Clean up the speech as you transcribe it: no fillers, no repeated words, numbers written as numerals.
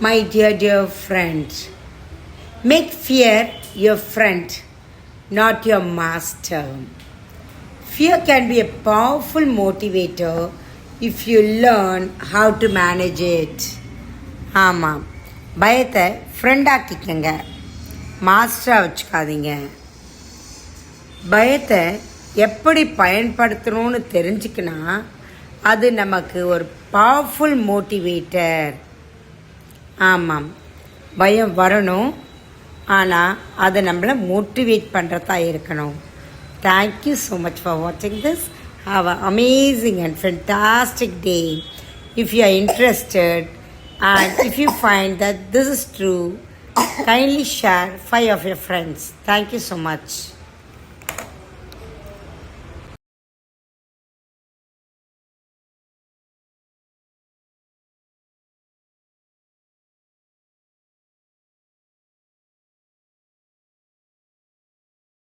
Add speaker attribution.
Speaker 1: My dear friend, make fear your friend, not your master. Fear can be a powerful motivator if you learn how to manage it. ஆமாம், பயத்தை ஃப்ரெண்டாக்கிக்கங்க, மாஸ்டராக வச்சுக்காதீங்க. பயத்தை எப்படி பயன்படுத்தணும்னு தெரிஞ்சுக்கினா அது நமக்கு ஒரு பவர்ஃபுல் மோட்டிவேட்டர். ஆமாம், பயம் வரணும், ஆனால் அதை நம்மளை மோட்டிவேட் பண்ணுறதா இருக்கணும். தேங்க்யூ ஸோ மச் ஃபார் வாட்சிங் this. Have a amazing and fantastic day. If you are interested and if you find that this is true, kindly share 5 of your friends. Thank you so much.